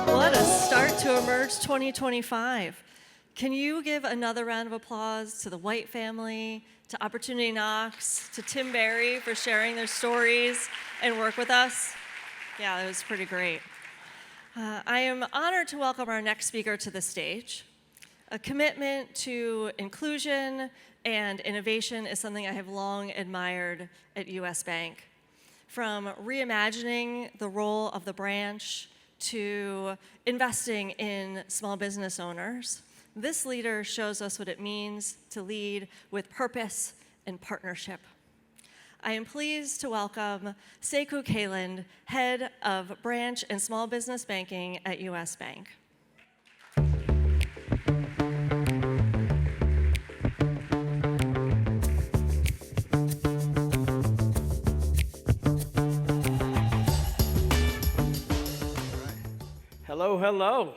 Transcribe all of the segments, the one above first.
What a start to Emerge 2025. Can you give another round of applause to the White family, to Opportunity Knox, to Tim Berry for sharing their stories and work with us? Yeah, that was pretty great. I am honored to welcome our next speaker to the stage. A commitment to inclusion and innovation is something I have long admired at US Bank. From reimagining the role of the branch to investing in small business owners, this leader shows us what it means to lead with purpose and partnership. I am pleased to welcome Sekou Kayland, Head of Branch and Small Business Banking at US Bank. Hello, hello.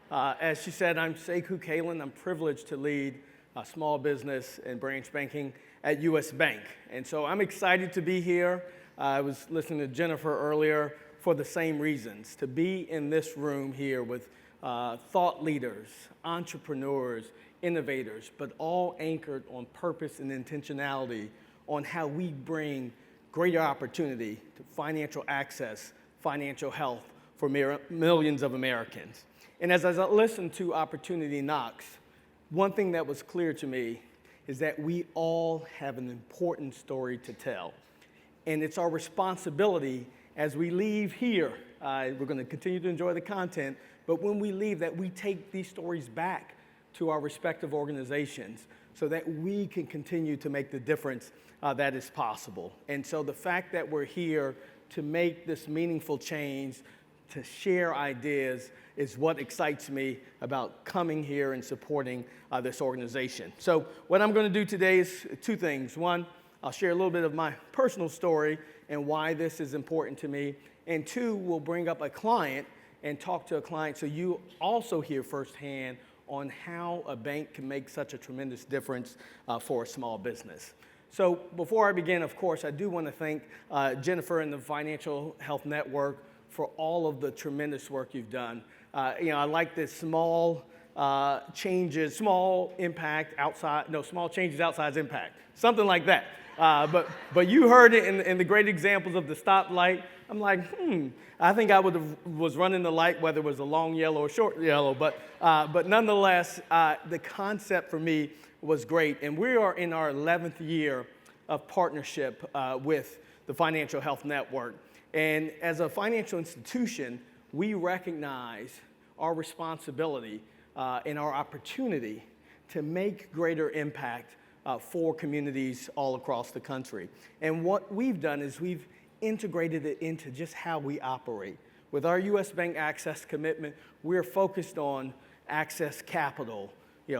As she said, I'm Sekou Kayland. I'm privileged to lead small business and branch banking at US Bank. And so I'm excited to be here. I was listening to Jennifer earlier for the same reasons, to be in this room here with thought leaders, entrepreneurs, innovators, but all anchored on purpose and intentionality on how we bring greater opportunity to financial access, financial health for millions of Americans. And as I listened to Opportunity Knox, one thing that was clear to me is that we all have an important story to tell. And it's our responsibility as we leave here, we're going to continue to enjoy the content, but when we leave, that we take these stories back to our respective organizations so that we can continue to make the difference that is possible. And so the fact that we're here to make this meaningful change, to share ideas, is what excites me about coming here and supporting this organization. So what I'm going to do today is two things. One, I'll share a little bit of my personal story and why this is important to me. And two, we'll bring up a client and talk to a client so you also hear firsthand on how a bank can make such a tremendous difference for a small business. So before I begin, of course, I do want to thank Jennifer and the Financial Health Network for all of the tremendous work you've done. I like this small changes, small impact outside, no, small changes outside impact, something like that. But you heard it in the great examples of the stoplight. I'm like, I think I was running the light, whether it was a long yellow or short yellow, but nonetheless, the concept for me was great. And we are in our 11th year of partnership with the Financial Health Network. And as a financial institution, we recognize our responsibility and our opportunity to make greater impact for communities all across the country. And what we've done is we've integrated it into just how we operate. With our US Bank Access commitment, we're focused on access capital,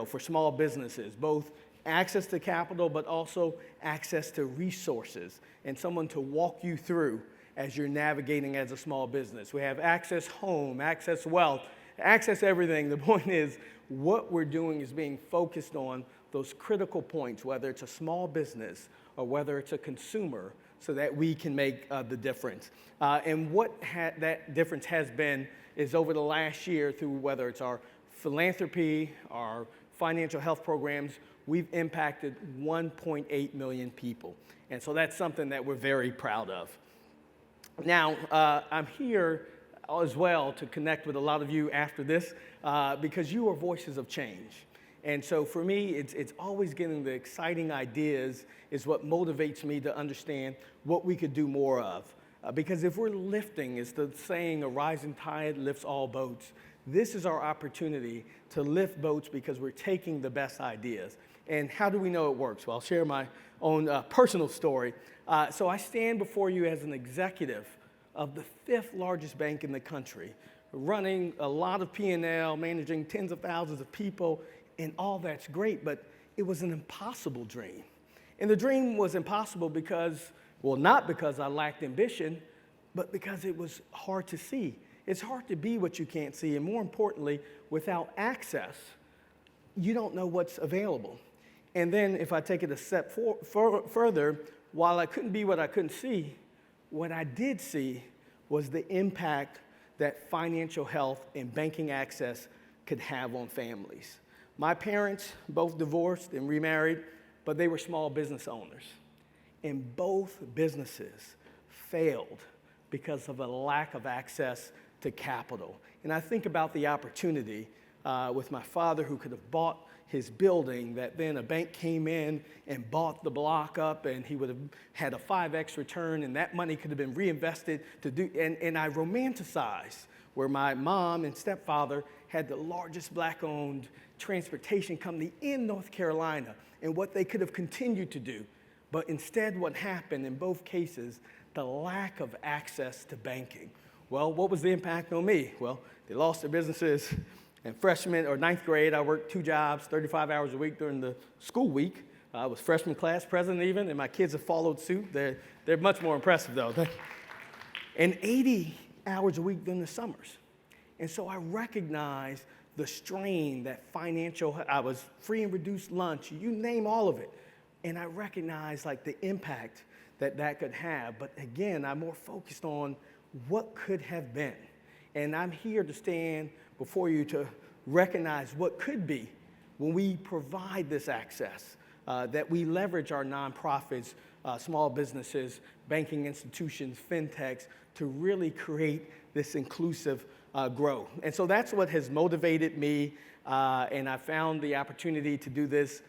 for small businesses, both access to capital, but also access to resources and someone to walk you through as you're navigating as a small business. We have access home, access wealth, access everything. The point is, what we're doing is being focused on those critical points, whether it's a small business or whether it's a consumer, so that we can make the difference. And what that difference has been is over the last year, through whether it's our philanthropy, our financial health programs, we've impacted 1.8 million people. And so that's something that we're very proud of. Now, I'm here as well to connect with a lot of you after this because you are voices of change. And so for me, it's always getting the exciting ideas is what motivates me to understand what we could do more of. Because if we're lifting, it's the saying, a rising tide lifts all boats. This is our opportunity to lift boats because we're taking the best ideas. And how do we know it works? Well, I'll share my own personal story. So I stand before you as an executive of the 5th largest bank in the country, running a lot of P&L, managing tens of thousands of people, and all that's great, but it was an impossible dream. And the dream was impossible because, well, not because I lacked ambition, but because it was hard to see. It's hard to be what you can't see, and more importantly, without access, you don't know what's available. And then if I take it a step further, while I couldn't be what I couldn't see, what I did see was the impact that financial health and banking access could have on families. My parents both divorced and remarried, but they were small business owners. And both businesses failed because of a lack of access to capital. And I think about the opportunity with my father, who could have bought his building, that then a bank came in and bought the block up, and he would have had a 5x return, and that money could have been reinvested to do, and I romanticized where my mom and stepfather had the largest black-owned transportation company in North Carolina, and what they could have continued to do. But instead, what happened in both cases, the lack of access to banking. Well, what was the impact on me? Well, they lost their businesses. In freshman or ninth grade, I worked 2 jobs, 35 hours a week during the school week. I was freshman class president even, and my kids have followed suit. They're much more impressive though. And 80 hours a week during the summers. And so I recognized the strain that I was free and reduced lunch, you name all of it. And I recognized like the impact that could have. But again, I'm more focused on what could have been. And I'm here to stand before you to recognize what could be when we provide this access, that we leverage our nonprofits, small businesses, banking institutions, fintechs, to really create this inclusive growth. And so that's what has motivated me, and I found the opportunity to do this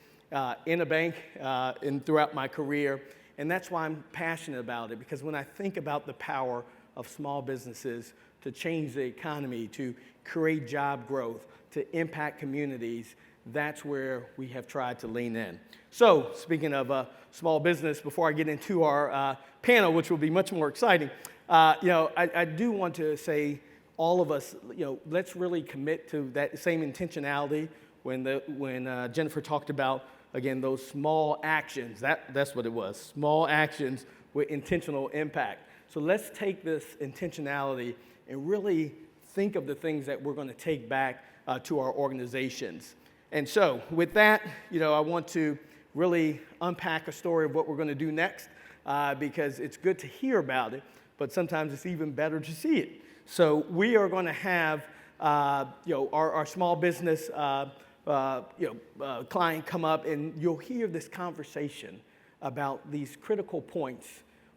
in a bank and throughout my career. And that's why I'm passionate about it, because when I think about the power of small businesses to change the economy, to create job growth, to impact communities, that's where we have tried to lean in. So, speaking of small business, before I get into our panel, which will be much more exciting, I do want to say, all of us, let's really commit to that same intentionality. When Jennifer talked about, again, those small actions, that's what it was, small actions with intentional impact. So let's take this intentionality and really think of the things that we're going to take back to our organizations. And so with that, I want to really unpack a story of what we're going to do next, because it's good to hear about it, but sometimes it's even better to see it. So we are going to have our small business client come up, and you'll hear this conversation about these critical points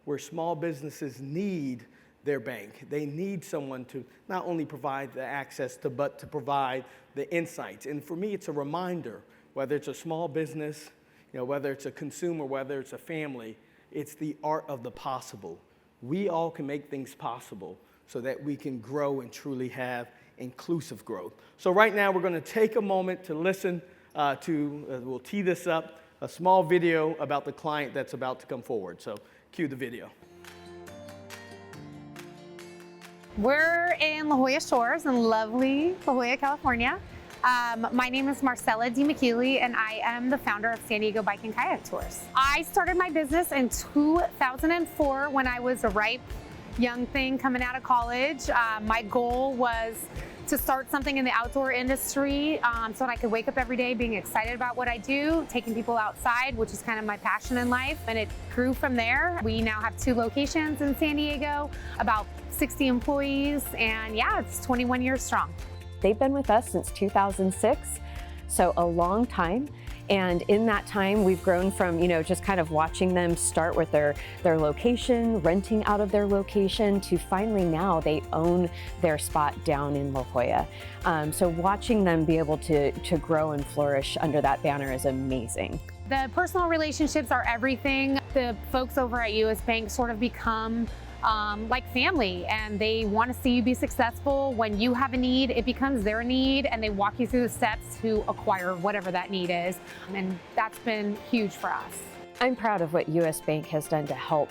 where small businesses need their bank. They need someone to not only provide the access to, but to provide the insights. And for me, it's a reminder, whether it's a small business, whether it's a consumer, whether it's a family, it's the art of the possible. We all can make things possible so that we can grow and truly have inclusive growth. So right now, we're going to take a moment to listen we'll tee this up, a small video about the client that's about to come forward. So cue the video. We're in La Jolla Shores in lovely La Jolla, California. My name is Marcella DiMichele, and I am the founder of San Diego Bike and Kayak Tours. I started my business in 2004 when I was a ripe young thing coming out of college. My goal was to start something in the outdoor industry so that I could wake up every day being excited about what I do, taking people outside, which is kind of my passion in life. And it grew from there. We now have 2 locations in San Diego, about 60 employees, and yeah, it's 21 years strong. They've been with us since 2006, so a long time. And in that time, we've grown from, just kind of watching them start with their location, renting out of their location, to finally now they own their spot down in La Jolla. So watching them be able to grow and flourish under that banner is amazing. The personal relationships are everything. The folks over at US Bank sort of become like family, and they want to see you be successful. When you have a need, it becomes their need, and they walk you through the steps to acquire whatever that need is. And that's been huge for us. I'm proud of what US Bank has done to help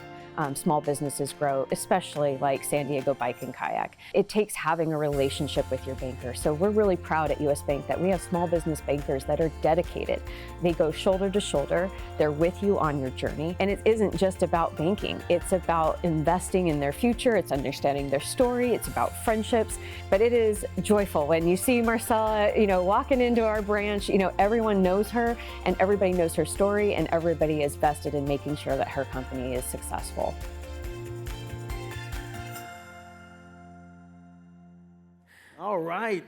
small businesses grow, especially like San Diego Bike and Kayak. It takes having a relationship with your banker. So we're really proud at US Bank that we have small business bankers that are dedicated. They go shoulder to shoulder. They're with you on your journey. And it isn't just about banking. It's about investing in their future. It's understanding their story. It's about friendships. But it is joyful when you see Marcella, walking into our branch. Everyone knows her and everybody knows her story, and everybody is vested in making sure that her company is successful. All right.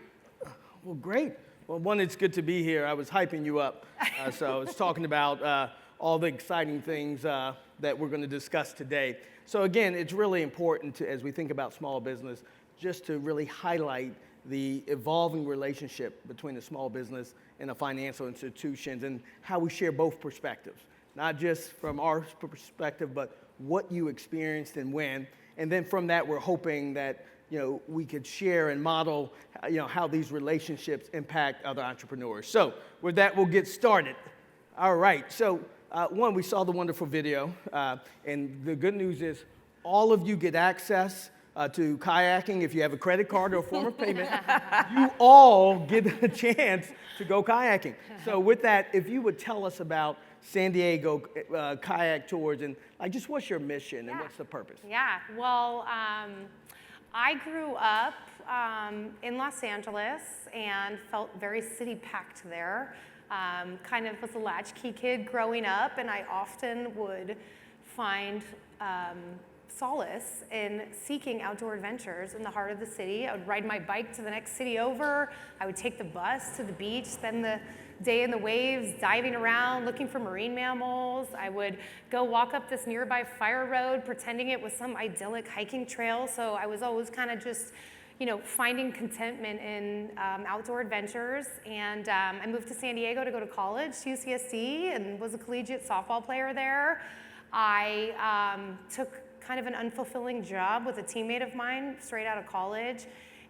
Well, great. Well, one, it's good to be here. I was hyping you up. So I was talking about all the exciting things that we're going to discuss today. So again, it's really important to, as we think about small business, just to really highlight the evolving relationship between a small business and a financial institutions and how we share both perspectives, not just from our perspective, but what you experienced and when. And then from that, we're hoping that we could share and model how these relationships impact other entrepreneurs. So with that, we'll get started. All right. So one, we saw the wonderful video. And the good news is all of you get access to kayaking. If you have a credit card or a form of payment, you all get a chance to go kayaking. So with that, if you would tell us about San Diego Kayak Tours and just what's your mission and what's the purpose? Yeah, well, I grew up in Los Angeles and felt very city-packed there. Kind of was a latchkey kid growing up, and I often would find solace in seeking outdoor adventures in the heart of the city. I would ride my bike to the next city over. I would take the bus to the beach, spend the day in the waves, diving around, looking for marine mammals. I would go walk up this nearby fire road, pretending it was some idyllic hiking trail. So I was always kind of just, finding contentment in outdoor adventures. And I moved to San Diego to go to college, UCSD, and was a collegiate softball player there. I took kind of an unfulfilling job with a teammate of mine straight out of college,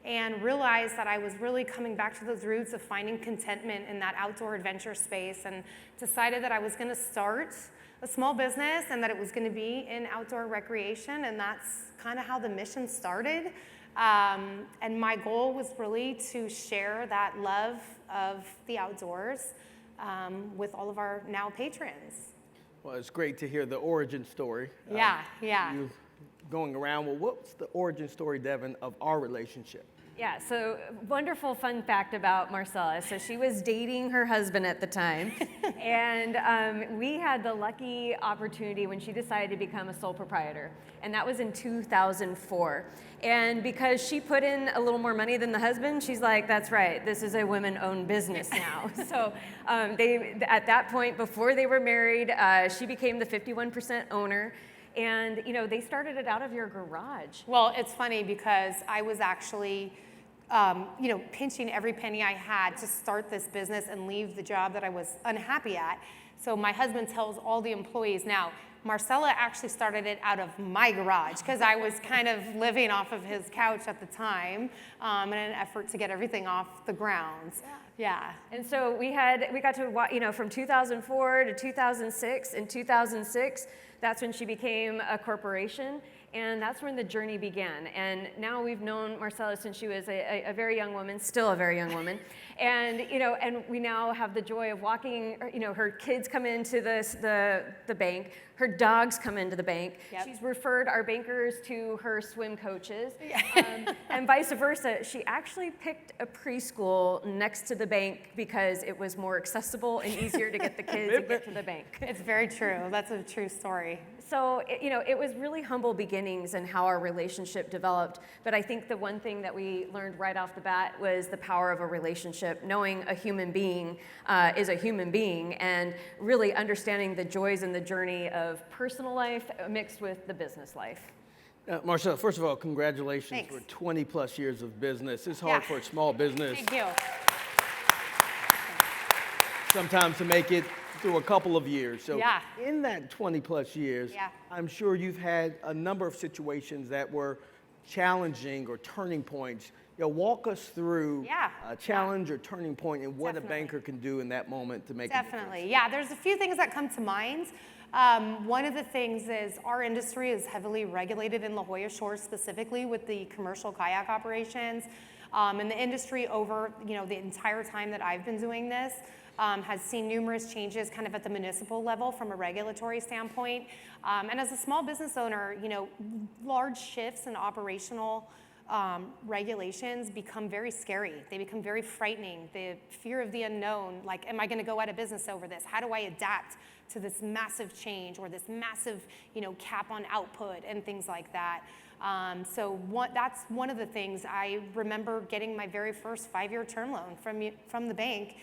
and realized that I was really coming back to those roots of finding contentment in that outdoor adventure space, and decided that I was going to start a small business and that it was going to be in outdoor recreation, and that's kind of how the mission started. And my goal was really to share that love of the outdoors with all of our now patrons. Well, it's great to hear the origin story. Yeah. You going around. Well, what's the origin story, Devin, of our relationship? Yeah, so wonderful fun fact about Marcella. So she was dating her husband at the time, and we had the lucky opportunity when she decided to become a sole proprietor, and that was in 2004. And because she put in a little more money than the husband, she's like, that's right, this is a women-owned business now. So at that point, before they were married, she became the 51% owner. And they started it out of your garage. Well, it's funny because I was actually, pinching every penny I had to start this business and leave the job that I was unhappy at. So my husband tells all the employees now, Marcella actually started it out of my garage because I was kind of living off of his couch at the time in an effort to get everything off the ground. Yeah. And so we got to, from 2004 to 2006. In 2006, that's when she became a corporation, and that's when the journey began. And now we've known Marcella since she was a very young woman, still a very young woman. And and we now have the joy of walking. Her kids come into the bank. Her dogs come into the bank. Yep. She's referred our bankers to her swim coaches, and vice versa. She actually picked a preschool next to the bank because it was more accessible and easier to get the kids to get to the bank. It's very true. That's a true story. So, it was really humble beginnings and how our relationship developed. But I think the one thing that we learned right off the bat was the power of a relationship, knowing a human being is a human being, and really understanding the joys and the journey of personal life mixed with the business life. Marcella, first of all, congratulations. Thanks. For 20 plus years of business. It's hard for a small business. Thank you. Sometimes to make it through a couple of years. So Yeah. in that 20 plus years, Yeah. I'm sure you've had a number of situations that were challenging or turning points, walk us through Yeah, a challenge or turning point and what Definitely. a banker can do in that moment to make a Definitely, difference. yeah. There's a few things that come to mind. One of the things is our industry is heavily regulated in La Jolla Shores, specifically with the commercial kayak operations. And the industry over, the entire time that I've been doing this has seen numerous changes kind of at the municipal level from a regulatory standpoint. And as a small business owner, large shifts in operational regulations become very scary. They become very frightening. The fear of the unknown, like, am I going to go out of business over this? How do I adapt to this massive change or this massive, cap on output and things like that? That's one of the things. I remember getting my very first 5-year term loan from the bank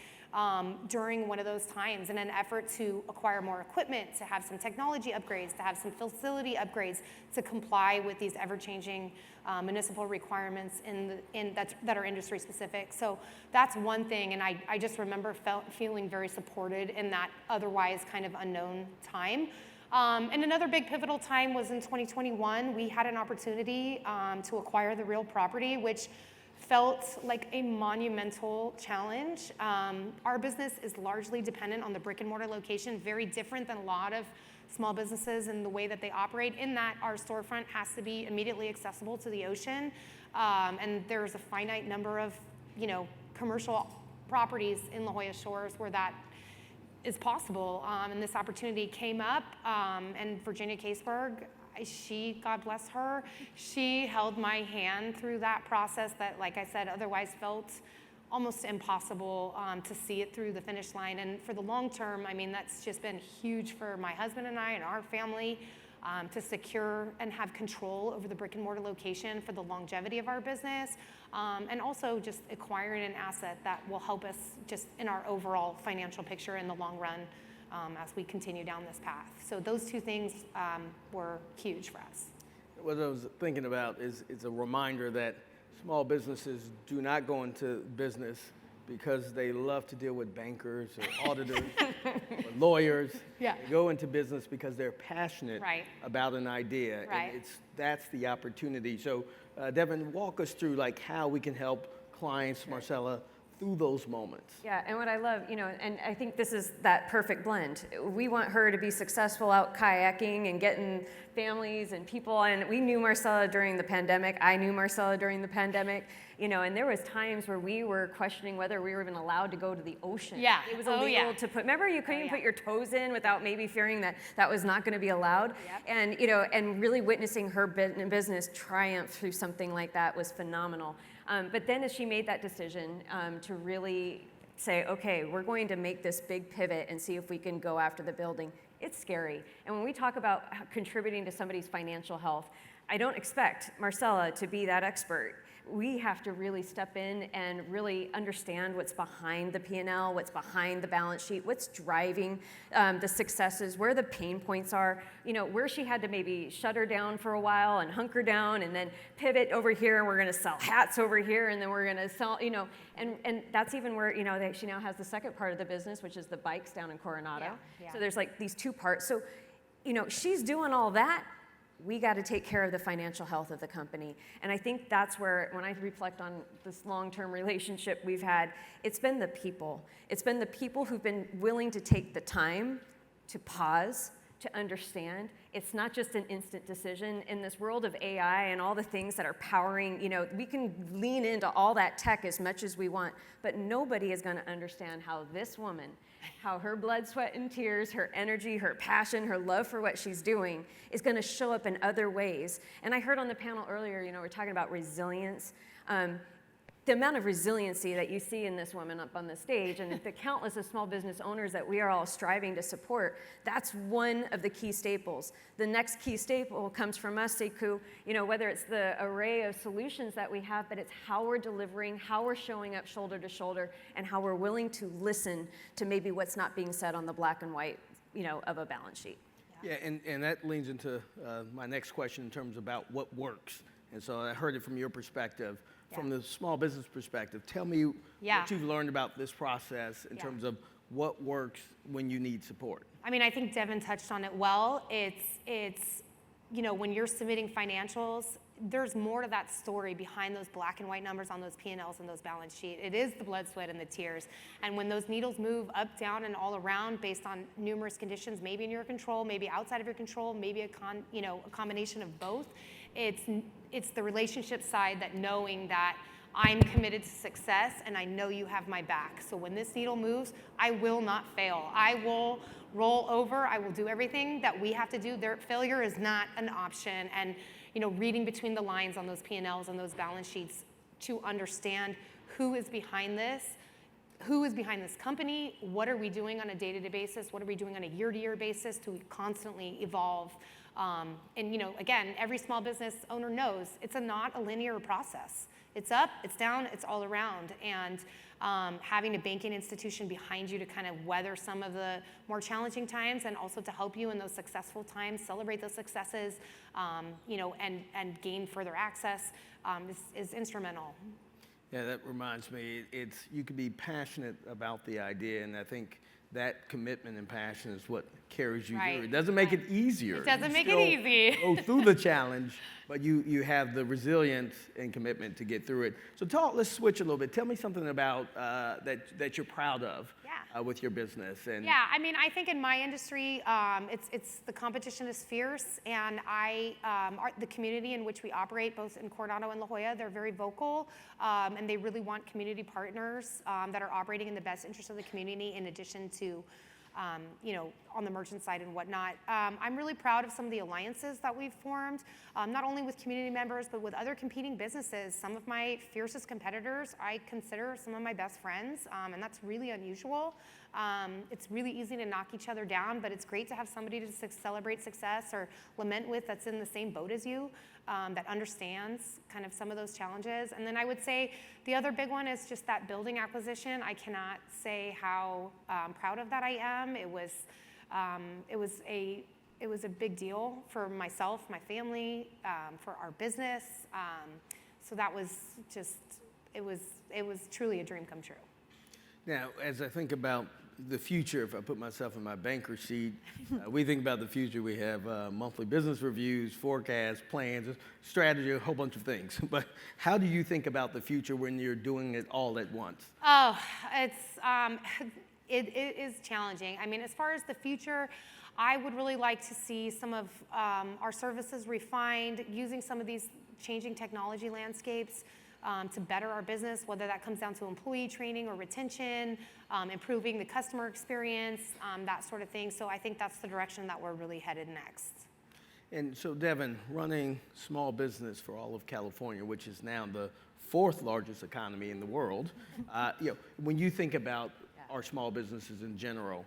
during one of those times in an effort to acquire more equipment, to have some technology upgrades, to have some facility upgrades to comply with these ever-changing municipal requirements that are industry specific. So that's one thing, and I just remember feeling very supported in that otherwise kind of unknown time. And another big pivotal time was in 2021. We had an opportunity to acquire the real property, which felt like a monumental challenge. Our business is largely dependent on the brick and mortar location, very different than a lot of small businesses in the way that they operate, in that our storefront has to be immediately accessible to the ocean. And there's a finite number of, commercial properties in La Jolla Shores where that is possible. And this opportunity came up, and Virginia Caseberg, she, God bless her, she held my hand through that process that, like I said, otherwise felt almost impossible to see it through the finish line. And for the long term, that's just been huge for my husband and I and our family to secure and have control over the brick and mortar location for the longevity of our business, and also just acquiring an asset that will help us just in our overall financial picture in the long run as we continue down this path. So those two things were huge for us. What I was thinking about is a reminder that small businesses do not go into business because they love to deal with bankers or auditors or lawyers. Yeah. They go into business because they're passionate Right. about an idea. Right. And that's the opportunity. So Devin, walk us through how we can help clients, Marcella, through those moments. Yeah, and what I love, and I think this is that perfect blend. We want her to be successful out kayaking and getting families and people, and we knew Marcella during the pandemic. I knew Marcella during the pandemic, and there was times where we were questioning whether we were even allowed to go to the ocean. Yeah. It was Oh, illegal yeah. to put, remember you couldn't even yeah. put your toes in without maybe fearing that that was not gonna be allowed. Yep. And, and really witnessing her business triumph through something like that was phenomenal. But then as she made that decision to really say, okay, we're going to make this big pivot and see if we can go after the building, it's scary. And when we talk about contributing to somebody's financial health, I don't expect Marcella to be that expert. We have to really step in and really understand what's behind the P&L, what's behind the balance sheet, what's driving the successes, where the pain points are, where she had to maybe shut her down for a while and hunker down and then pivot over here, and we're gonna sell hats over here, and then we're gonna sell, and that's even where, that she now has the second part of the business, which is the bikes down in Coronado. Yeah. So there's these two parts. So, she's doing all that. We got to take care of the financial health of the company. And I think that's where, when I reflect on this long-term relationship we've had, it's been the people. It's been the people who've been willing to take the time to pause, to understand. It's not just an instant decision. In this world of AI and all the things that are powering, we can lean into all that tech as much as we want, but nobody is going to understand how this woman, how her blood, sweat, and tears, her energy, her passion, her love for what she's doing is going to show up in other ways. And I heard on the panel earlier, we're talking about resilience. The amount of resiliency that you see in this woman up on the stage and the countless of small business owners that we are all striving to support, that's one of the key staples. The next key staple comes from us, Sekou, whether it's the array of solutions that we have, but it's how we're delivering, how we're showing up shoulder to shoulder, and how we're willing to listen to maybe what's not being said on the black and white, of a balance sheet. Yeah, and that leads into my next question in terms about what works. And so I heard it from your perspective. From the small business perspective, tell me what you've learned about this process in terms of what works when you need support. I think Devin touched on it well. It's when you're submitting financials, there's more to that story behind those black and white numbers on those P&Ls and those balance sheet. It is the blood, sweat, and the tears. And when those needles move up, down, and all around based on numerous conditions, maybe in your control, maybe outside of your control, maybe a combination of both, it's the relationship side, that knowing that I'm committed to success and I know you have my back. So when this needle moves, I will not fail. I will roll over. I will do everything that we have to do. Failure is not an option. And reading between the lines on those P&Ls and those balance sheets to understand who is behind this, who is behind this company, what are we doing on a day-to-day basis, what are we doing on a year-to-year basis to constantly evolve. And again, every small business owner knows it's not a linear process. It's up, it's down, it's all around. And having a banking institution behind you to kind of weather some of the more challenging times, and also to help you in those successful times, celebrate those successes, and gain further access is instrumental. Yeah, that reminds me, you can be passionate about the idea, and I think that commitment and passion is what carries you through. It doesn't make it easier. It doesn't make it easy. Go through the challenge, but you have the resilience and commitment to get through it. So let's switch a little bit. Tell me something about that you're proud of with your business. And I think in my industry, it's the competition is fierce, and the community in which we operate, both in Coronado and La Jolla, they're very vocal, and they really want community partners that are operating in the best interest of the community, in addition to on the merchant side and whatnot. I'm really proud of some of the alliances that we've formed, not only with community members, but with other competing businesses. Some of my fiercest competitors I consider some of my best friends, and that's really unusual. It's really easy to knock each other down, but it's great to have somebody to celebrate success or lament with that's in the same boat as you, that understands kind of some of those challenges. And then I would say the other big one is just that building acquisition. I cannot say how proud of that I am. It was a big deal for myself, my family, for our business. So that was just, it was truly a dream come true. Now, as I think about the future, if I put myself in my banker seat, we think about the future. We have monthly business reviews, forecasts, plans, strategy, a whole bunch of things. But how do you think about the future when you're doing it all at once? Oh, it is challenging. I mean, as far as the future, I would really like to see some of our services refined, using some of these changing technology landscapes to better our business, whether that comes down to employee training or retention, improving the customer experience, that sort of thing. So I think that's the direction that we're really headed next. And so, Devin, running small business for all of California, which is now the 4th largest economy in the world, when you think about our small businesses in general,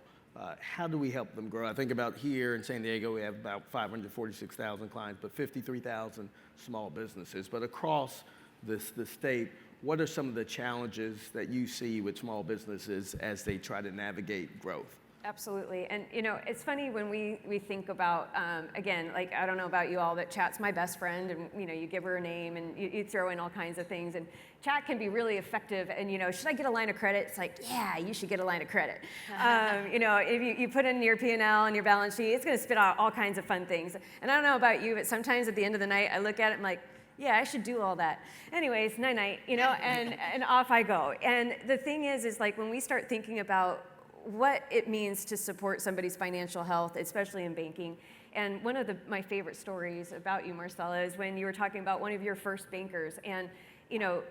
how do we help them grow? I think about here in San Diego, we have about 546,000 clients, but 53,000 small businesses. But across the state, what are some of the challenges that you see with small businesses as they try to navigate growth? Absolutely. And it's funny when we think about, again, like, I don't know about you all, but Chat's my best friend, and you give her a name and you throw in all kinds of things, and Chat can be really effective. And should I get a line of credit? It's like, yeah, you should get a line of credit. If you put in your P&L and your balance sheet, it's going to spit out all kinds of fun things. And I don't know about you, but sometimes at the end of the night, I look at it and I'm like, yeah, I should do all that. Anyways, night-night, and off I go. And the thing is like, when we start thinking about what it means to support somebody's financial health, especially in banking. And one of my favorite stories about you, Marcella, is when you were talking about one of your first bankers. And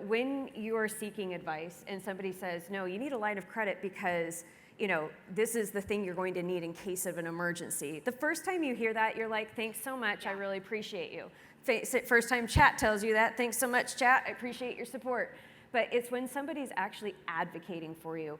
when you are seeking advice and somebody says, no, you need a line of credit because this is the thing you're going to need in case of an emergency. The first time you hear that, you're like, thanks so much, I really appreciate you. First time Chat tells you that, thanks so much, Chat, I appreciate your support. But it's when somebody's actually advocating for you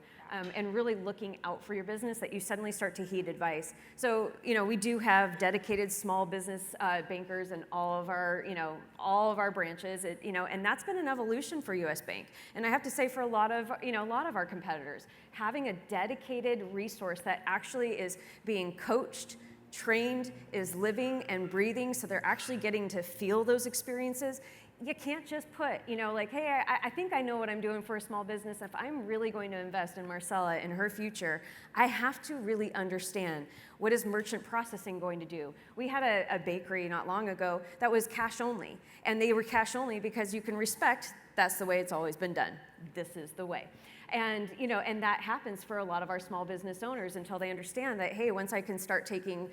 and really looking out for your business that you suddenly start to heed advice. So, we do have dedicated small business bankers in all of our branches, and that's been an evolution for US Bank. And I have to say, for a lot of our competitors, having a dedicated resource that actually is being coached, trained, is living and breathing, so they're actually getting to feel those experiences, you can't just put, like, hey, I think I know what I'm doing for a small business. If I'm really going to invest in Marcella and her future, I have to really understand, what is merchant processing going to do? We had a bakery not long ago that was cash only. And they were cash only because you can respect that's the way it's always been done. This is the way. And, and that happens for a lot of our small business owners until they understand that, hey, once I can start taking,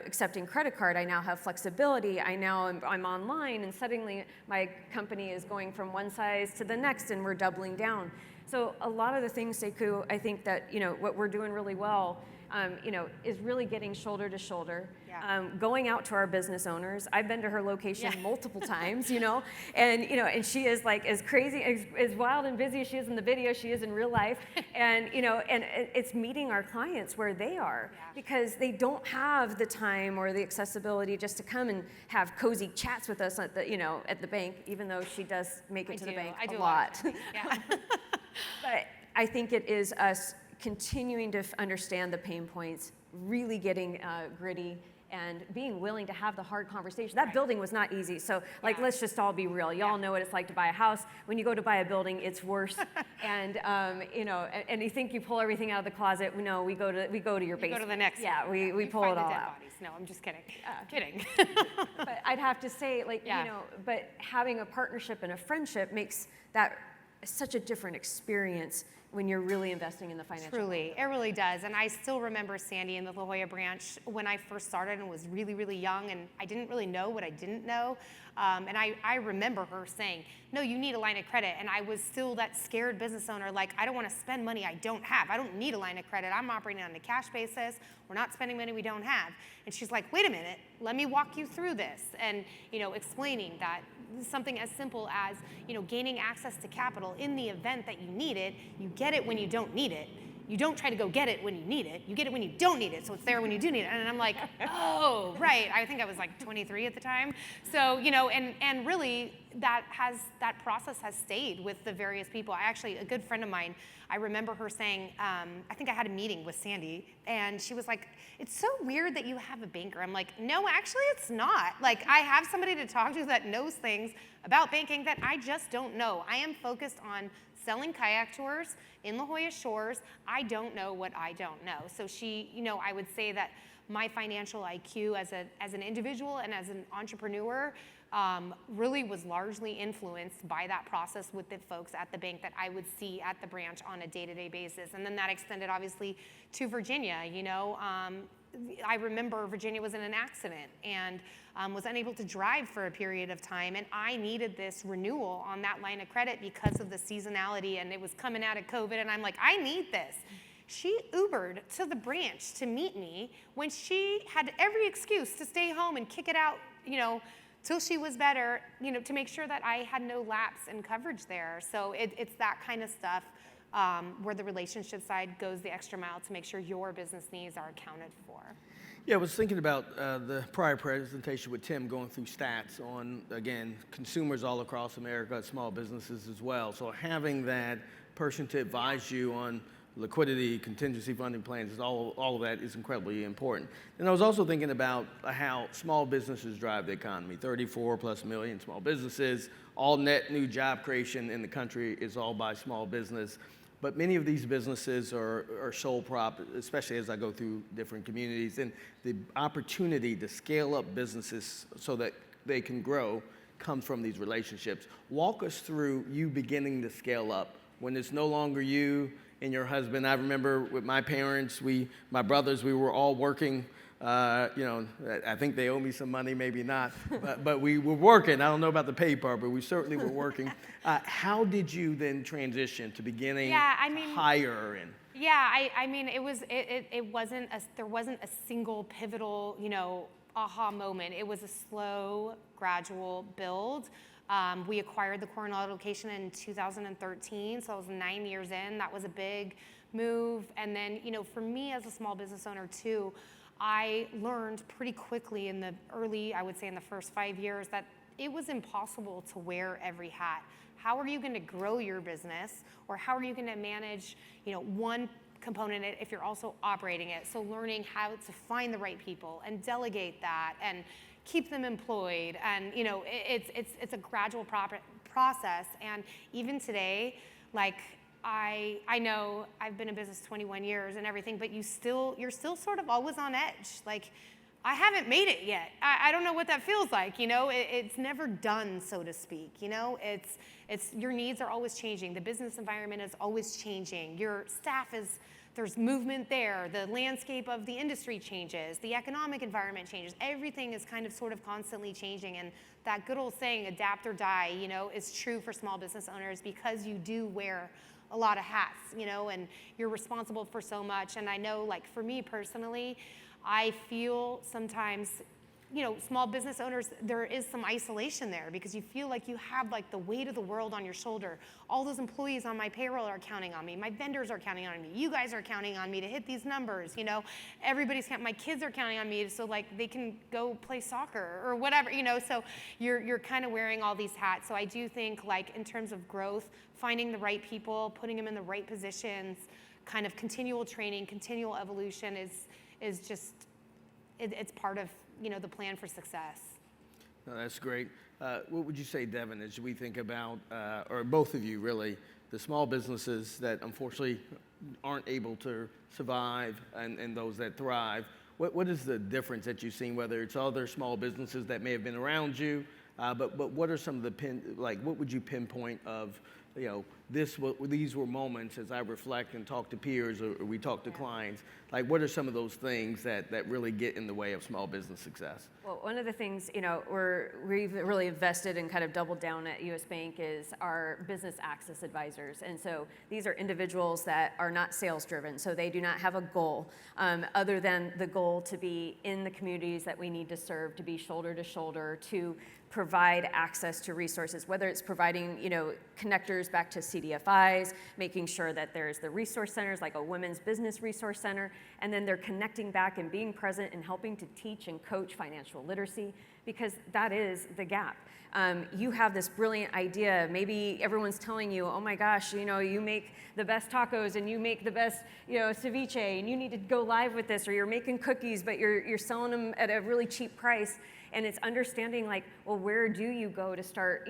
accepting credit card, I now have flexibility. I'm online, and suddenly my company is going from one size to the next, and we're doubling down. So a lot of the things, Sekou, I think that, what we're doing really well, is really getting shoulder to shoulder, going out to our business owners. I've been to her location multiple times, and she is like as crazy, as wild and busy as she is in the video, she is in real life. And, and it's meeting our clients where they are, because they don't have the time or the accessibility just to come and have cozy chats with us at the, at the bank, even though she does make it to the bank a lot. But I think it is us continuing to understand the pain points, really getting gritty, and being willing to have the hard conversation. That building was not easy. So let's just all be real. Y'all know what it's like to buy a house. When you go to buy a building, it's worse. And and you think you pull everything out of the closet. No, we go to your basement. Go to the next. Yeah, one. we pull it all out. Bodies. No, I'm just kidding. Kidding. But I'd have to say, but having a partnership and a friendship makes that such a different experience when you're really investing in the financial. Truly, it really does. And I still remember Sandy in the La Jolla branch when I first started and was really, really young, and I didn't really know what I didn't know. And I remember her saying, no, you need a line of credit. And I was still that scared business owner, like, I don't want to spend money I don't have. I don't need a line of credit. I'm operating on a cash basis. We're not spending money we don't have. And she's like, wait a minute, let me walk you through this. And, explaining that something as simple as, gaining access to capital in the event that you need it, you get it when you don't need it. You don't try to go get it when you need it. You get it when you don't need it, so it's there when you do need it. And I'm like, oh, right. I think I was like 23 at the time. So, and really that process has stayed with the various people. A good friend of mine, I remember her saying, I think I had a meeting with Sandy, and she was like, it's so weird that you have a banker. I'm like, no, actually it's not. Like, I have somebody to talk to that knows things about banking that I just don't know. I am focused on selling kayak tours in La Jolla Shores. I don't know what I don't know. So she, I would say that my financial IQ as an individual and as an entrepreneur really was largely influenced by that process with the folks at the bank that I would see at the branch on a day-to-day basis. And then that extended obviously to Virginia. I remember Virginia was in an accident and was unable to drive for a period of time, and I needed this renewal on that line of credit because of the seasonality, and it was coming out of COVID, and I'm like, I need this. She Ubered to the branch to meet me when she had every excuse to stay home and kick it out, till she was better, to make sure that I had no lapse in coverage there. So it's that kind of stuff where the relationship side goes the extra mile to make sure your business needs are accounted for. Yeah, I was thinking about the prior presentation with Tim going through stats on, again, consumers all across America, small businesses as well. So having that person to advise you on liquidity, contingency funding plans, all of that is incredibly important. And I was also thinking about how small businesses drive the economy. 34+ million small businesses, all net new job creation in the country is all by small business. But many of these businesses are sole prop, especially as I go through different communities. And the opportunity to scale up businesses so that they can grow comes from these relationships. Walk us through you beginning to scale up when it's no longer you and your husband. I remember with my parents, my brothers, we were all working. I think they owe me some money, maybe not, but we were working. I don't know about the pay part, but we certainly were working. How did you then transition to beginning to hire? And there wasn't a single pivotal, aha moment. It was a slow, gradual build. We acquired the Coronado location in 2013, so I was 9 years in. That was a big move. And then, for me as a small business owner too, I learned pretty quickly in the first 5 years, that it was impossible to wear every hat. How are you going to grow your business, or how are you going to manage, one component if you're also operating it. So learning how to find the right people and delegate that and keep them employed, and it's a gradual process. And even today, like I know I've been in business 21 years and everything, but you're still sort of always on edge. Like, I haven't made it yet. I don't know what that feels like. It's never done, so to speak. It's your needs are always changing. The business environment is always changing. Your staff there's movement there. The landscape of the industry changes. The economic environment changes. Everything is kind of sort of constantly changing. And that good old saying, adapt or die, is true for small business owners, because you do wear a lot of hats, and you're responsible for so much. And I know, like, for me personally, I feel sometimes, small business owners, there is some isolation there, because you feel like you have like the weight of the world on your shoulder. All those employees on my payroll are counting on me. My vendors are counting on me. You guys are counting on me to hit these numbers. Everybody's my kids are counting on me so like they can go play soccer or whatever. So you're kind of wearing all these hats. So I do think, like, in terms of growth, finding the right people, putting them in the right positions, kind of continual training, continual evolution is just it's part of the plan for success. No, that's great. What would you say, Devin, as we think about, or both of you really, the small businesses that unfortunately aren't able to survive and those that thrive? What is the difference that you've seen, whether it's other small businesses that may have been around you, but what are some of the what would you pinpoint of, these were moments as I reflect and talk to peers or we talk to clients, like what are some of those things that really get in the way of small business success? Well, one of the things, we've really invested and kind of doubled down at US Bank is our business access advisors. And so these are individuals that are not sales driven. So they do not have a goal other than the goal to be in the communities that we need to serve, to be shoulder to shoulder, to provide access to resources, whether it's providing, connectors back to CDFIs, making sure that there's the resource centers like a women's business resource center, and then they're connecting back and being present and helping to teach and coach financial literacy, because that is the gap. You have this brilliant idea. Maybe everyone's telling you, oh my gosh, you make the best tacos and you make the best, ceviche, and you need to go live with this, or you're making cookies, but you're selling them at a really cheap price. And it's understanding, like, well, where do you go to start,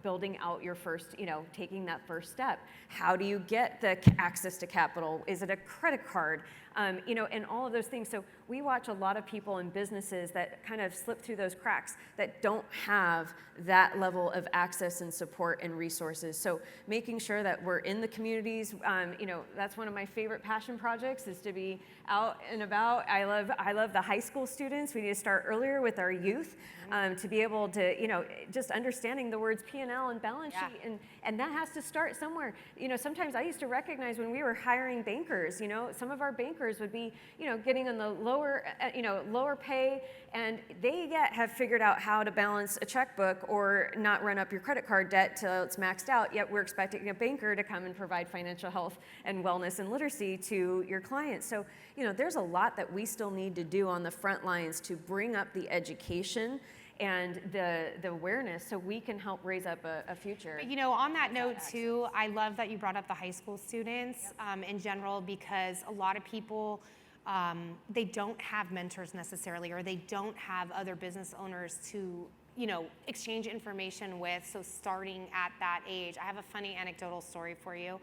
building out your first, taking that first step? How do you get the access to capital? Is it a credit card? And all of those things. So we watch a lot of people in businesses that kind of slip through those cracks that don't have that level of access and support and resources. So making sure that we're in the communities, that's one of my favorite passion projects, is to be out and about. I love the high school students. We need to start earlier with our youth to be able to, just understanding the words P&L and balance sheet, and that has to start somewhere. Sometimes I used to recognize when we were hiring bankers, some of our bankers would be, getting on the lower pay, and they yet have figured out how to balance a checkbook or not run up your credit card debt till it's maxed out, yet we're expecting a banker to come and provide financial health and wellness and literacy to your clients. So, there's a lot that we still need to do on the front lines to bring up the education and the awareness so we can help raise up a future. But, on that note too, I love that you brought up the high school students in general, because a lot of people, they don't have mentors necessarily, or they don't have other business owners to exchange information with. So starting at that age, I have a funny anecdotal story for you.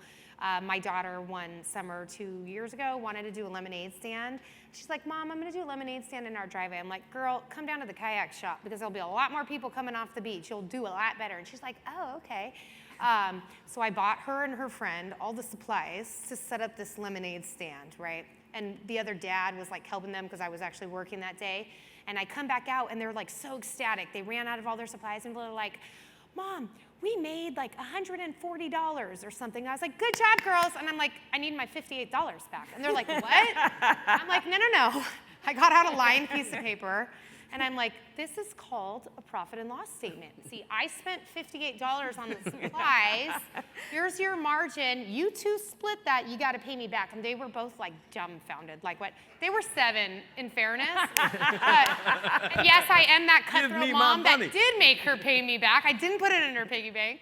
My daughter one summer 2 years ago wanted to do a lemonade stand. She's like, Mom, I'm gonna do a lemonade stand in our driveway. I'm like, girl, come down to the kayak shop, because there'll be a lot more people coming off the beach. You'll do a lot better. And she's like, oh, okay. So I bought her and her friend all the supplies to set up this lemonade stand, right? And the other dad was like helping them because I was actually working that day. And I come back out and they're like so ecstatic. They ran out of all their supplies and they're like, Mom, we made like $140 or something. I was like, good job, girls. And I'm like, I need my $58 back. And they're like, what? I'm like, no. I got out a lined piece of paper and I'm like, this is called a profit and loss statement. See, I spent $58 on the supplies. Here's your margin. You two split that. You got to pay me back. And they were both like dumbfounded. Like what? They were 7, in fairness. And yes, I am that cutthroat mom that did make her pay me back. I didn't put it in her piggy bank.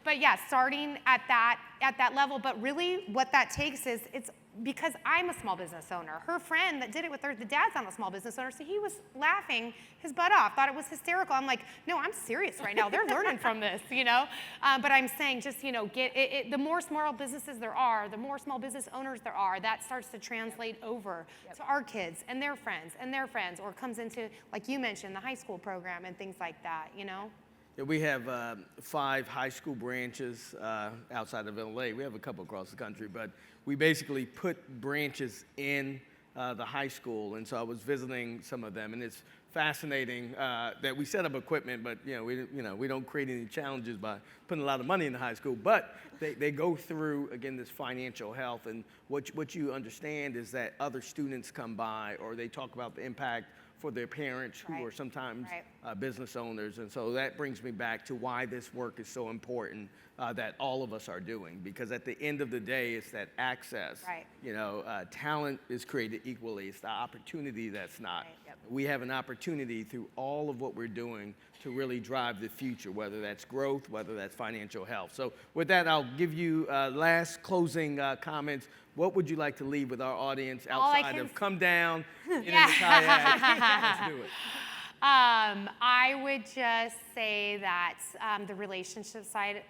But yeah, starting at that level. But really, what that takes is because I'm a small business owner. Her friend that did it with her, the dad's not a small business owner, so he was laughing his butt off, thought it was hysterical. I'm like, no, I'm serious right now. They're learning from this, you know? But I'm saying just, you know, the more small businesses there are, the more small business owners there are, that starts to translate over to our kids and their friends, or comes into, like you mentioned, the high school program and things like that, you know? Yeah, we have 5 high school branches outside of LA. We have a couple across the country, but we basically put branches in the high school. And so I was visiting some of them, and it's fascinating that we set up equipment, but we don't create any challenges by putting a lot of money in the high school. But they go through, again, this financial health, and what you understand is that other students come by, or they talk about the impact for their parents who are sometimes business owners. And so that brings me back to why this work is so important that all of us are doing, because at the end of the day, it's that access. Talent is created equally. It's the opportunity that's not. We have an opportunity through all of what we're doing to really drive the future, whether that's growth, whether that's financial health. So with that, I'll give you last closing comments. What would you like to leave with our audience outside of come down, get in the kayak, let's do it? I would just say that the relationship side,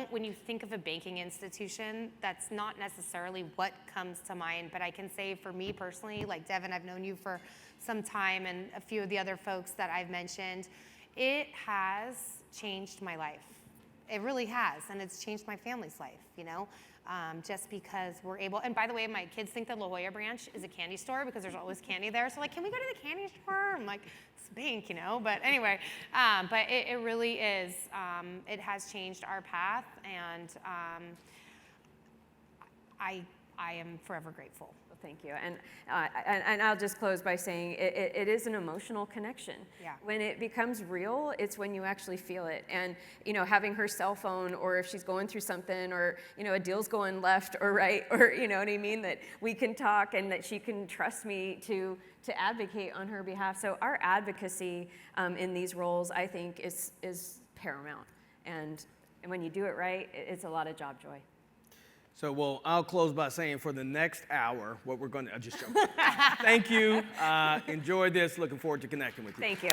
when you think of a banking institution, that's not necessarily what comes to mind. But I can say for me personally, like Devin, I've known you for some time, and a few of the other folks that I've mentioned, it has changed my life. It really has, and it's changed my family's life, you know? Just because we're able, and by the way, my kids think the La Jolla branch is a candy store because there's always candy there. So like, can we go to the candy store? I'm like, it's a bank, you know? But anyway, but it really is, it has changed our path, and I am forever grateful. Thank you. And I'll just close by saying it is an emotional connection. Yeah. When it becomes real, it's when you actually feel it. And, having her cell phone, or if she's going through something, or, a deal's going left or right, or, you know what I mean, that we can talk and that she can trust me to advocate on her behalf. So our advocacy in these roles, I think, is paramount. And when you do it right, it's a lot of job joy. So, well, I'll close by saying for the next hour, what we're going to, just joking. Thank you. Enjoy this. Looking forward to connecting with you. Thank you.